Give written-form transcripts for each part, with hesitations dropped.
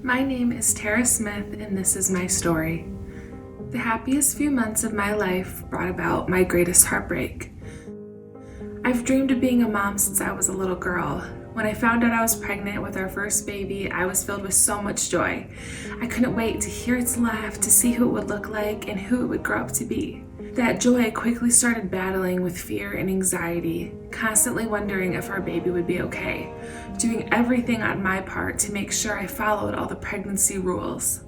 My name is Tara Smith, and this is my story. The happiest few months of my life brought about my greatest heartbreak. I've dreamed of being a mom since I was a little girl. When I found out I was pregnant with our first baby, I was filled with so much joy. I couldn't wait to hear its laugh, to see who it would look like and who it would grow up to be. That joy quickly started battling with fear and anxiety, constantly wondering if our baby would be okay, doing everything on my part to make sure I followed all the pregnancy rules.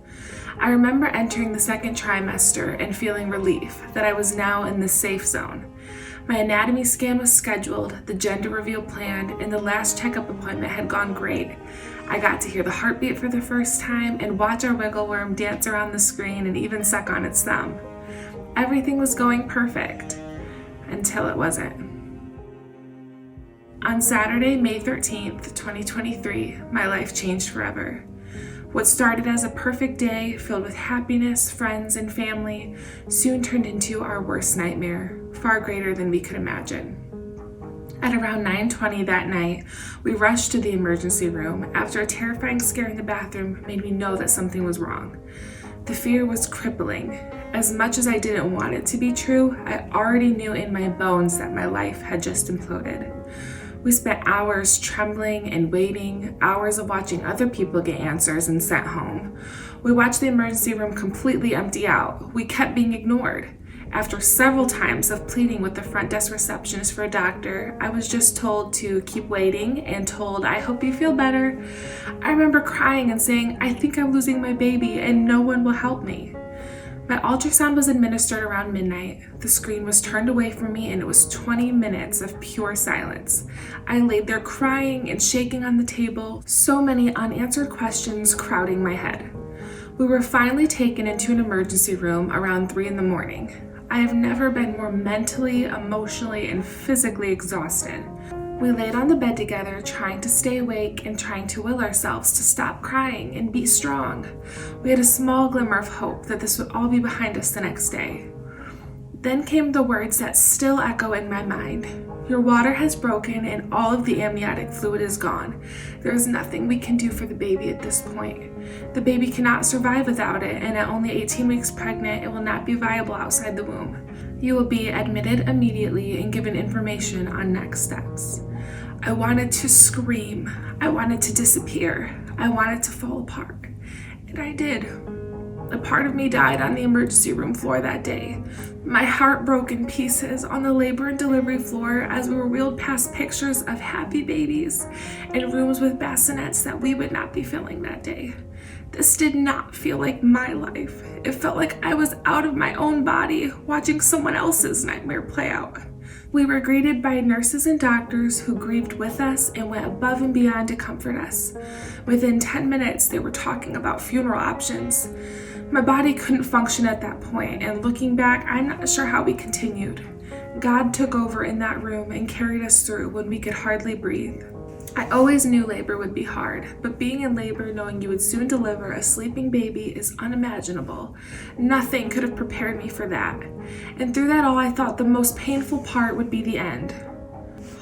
I remember entering the second trimester and feeling relief that I was now in the safe zone. My anatomy scan was scheduled, the gender reveal planned, and the last checkup appointment had gone great. I got to hear the heartbeat for the first time and watch our wiggle worm dance around the screen and even suck on its thumb. Everything was going perfect, until it wasn't. On Saturday, May 13th, 2023, my life changed forever. What started as a perfect day filled with happiness, friends, and family soon turned into our worst nightmare, far greater than we could imagine. At around 9:20 that night, we rushed to the emergency room after a terrifying scare in the bathroom made me know that something was wrong. The fear was crippling. As much as I didn't want it to be true, I already knew in my bones that my life had just imploded. We spent hours trembling and waiting, hours of watching other people get answers and sent home. We watched the emergency room completely empty out. We kept being ignored. After several times of pleading with the front desk receptionist for a doctor, I was just told to keep waiting and told, "I hope you feel better." I remember crying and saying, "I think I'm losing my baby and no one will help me." My ultrasound was administered around midnight. The screen was turned away from me and it was 20 minutes of pure silence. I laid there crying and shaking on the table, so many unanswered questions crowding my head. We were finally taken into an emergency room around 3 a.m. I have never been more mentally, emotionally, and physically exhausted. We laid on the bed together, trying to stay awake and trying to will ourselves to stop crying and be strong. We had a small glimmer of hope that this would all be behind us the next day. Then came the words that still echo in my mind. "Your water has broken and all of the amniotic fluid is gone. There is nothing we can do for the baby at this point. The baby cannot survive without it, and at only 18 weeks pregnant, it will not be viable outside the womb. You will be admitted immediately and given information on next steps." I wanted to scream. I wanted to disappear. I wanted to fall apart. And I did. A part of me died on the emergency room floor that day. My heart broke in pieces on the labor and delivery floor as we were wheeled past pictures of happy babies and rooms with bassinets that we would not be filling that day. This did not feel like my life. It felt like I was out of my own body, watching someone else's nightmare play out. We were greeted by nurses and doctors who grieved with us and went above and beyond to comfort us. Within 10 minutes, they were talking about funeral options. My body couldn't function at that point, and looking back, I'm not sure how we continued. God took over in that room and carried us through when we could hardly breathe. I always knew labor would be hard, but being in labor knowing you would soon deliver a sleeping baby is unimaginable. Nothing could have prepared me for that. And through that all, I thought the most painful part would be the end.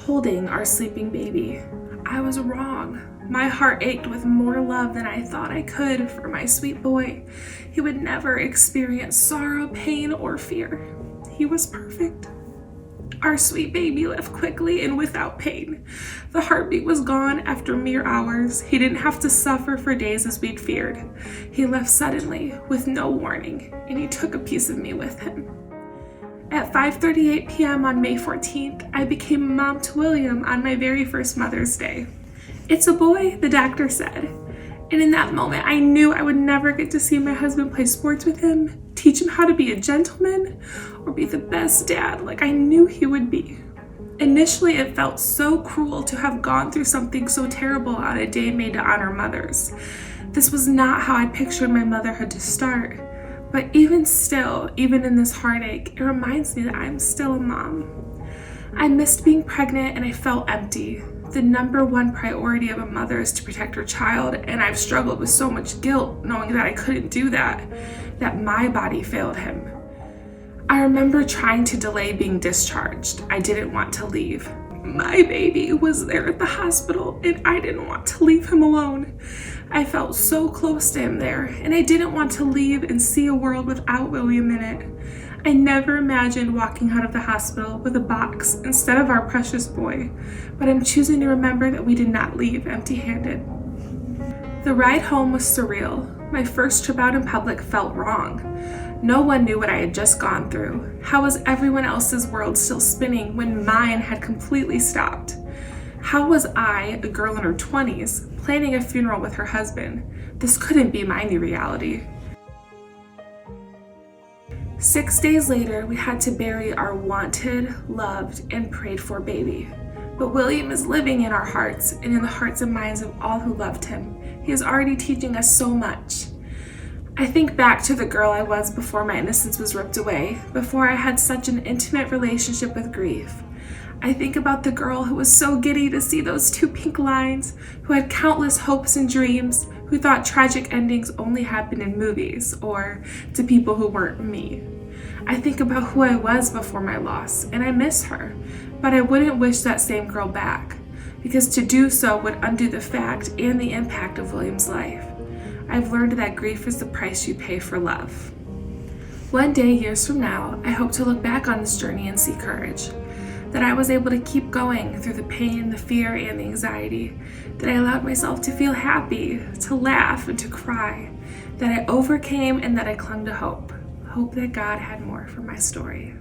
Holding our sleeping baby. I was wrong. My heart ached with more love than I thought I could for my sweet boy. He would never experience sorrow, pain, or fear. He was perfect. Our sweet baby left quickly and without pain. The heartbeat was gone after mere hours. He didn't have to suffer for days as we'd feared. He left suddenly, with no warning, and he took a piece of me with him. At 5:38 p.m. on May 14th, I became mom to William on my very first Mother's Day. "It's a boy," the doctor said. And in that moment, I knew I would never get to see my husband play sports with him, teach him how to be a gentleman, or be the best dad like I knew he would be. Initially, it felt so cruel to have gone through something so terrible on a day made to honor mothers. This was not how I pictured my motherhood to start. But even still, even in this heartache, it reminds me that I'm still a mom. I missed being pregnant and I felt empty. The number one priority of a mother is to protect her child, and I've struggled with so much guilt knowing that I couldn't do that my body failed him. I remember trying to delay being discharged. I didn't want to leave. My baby was there at the hospital and I didn't want to leave him alone. I felt so close to him there, and I didn't want to leave and see a world without William in it. I never imagined walking out of the hospital with a box instead of our precious boy, but I'm choosing to remember that we did not leave empty-handed. The ride home was surreal. My first trip out in public felt wrong. No one knew what I had just gone through. How was everyone else's world still spinning when mine had completely stopped? How was I, a girl in her 20s, planning a funeral with her husband? This couldn't be my new reality. 6 days later, we had to bury our wanted, loved, and prayed for baby. But William is living in our hearts and in the hearts and minds of all who loved him. He is already teaching us so much. I think back to the girl I was before my innocence was ripped away, before I had such an intimate relationship with grief. I think about the girl who was so giddy to see those 2 pink lines, who had countless hopes and dreams, who thought tragic endings only happened in movies or to people who weren't me. I think about who I was before my loss, and I miss her, but I wouldn't wish that same girl back, because to do so would undo the fact and the impact of William's life. I've learned that grief is the price you pay for love. One day, years from now, I hope to look back on this journey and see courage. That I was able to keep going through the pain, the fear, and the anxiety. That I allowed myself to feel happy, to laugh, and to cry. That I overcame and that I clung to hope. Hope that God had more for my story.